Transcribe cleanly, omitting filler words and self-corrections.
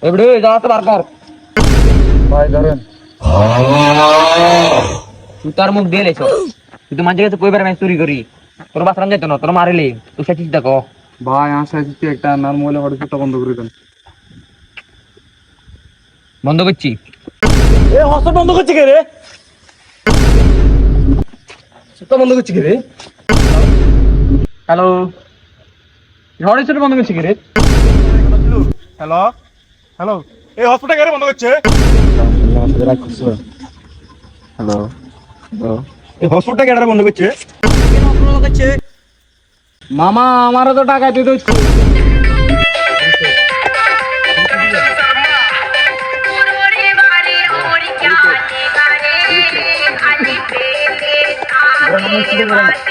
এবারে যা তো বার কর ভাই ধরেন। তুই তার মুখ দিয়ে লেছো তুই তো মাঝে গেছে কইবার আমি চুরি করি তোর বাসরাম যেত না তোর মারিলে তুই সেটিস দেখো ভাই আসা আসছি একটা নার মোবাইলে হোয়াটসঅ্যাপটা বন্ধ করে দেন। বন্ধ করছি এ হসপিটাল বন্ধ করছে কে রে? সেটা বন্ধ করছে কে রে? হ্যালো, হোয়াটসঅ্যাপ বন্ধ করছে কে রে? হ্যালো হ্যালো, এই হসপিটাল কেন বন্ধ করছে? হ্যালো, এই হসপিটাল কেন বন্ধ করছে? মামা আমারও তো টাকা দিতে হচ্ছে। खाली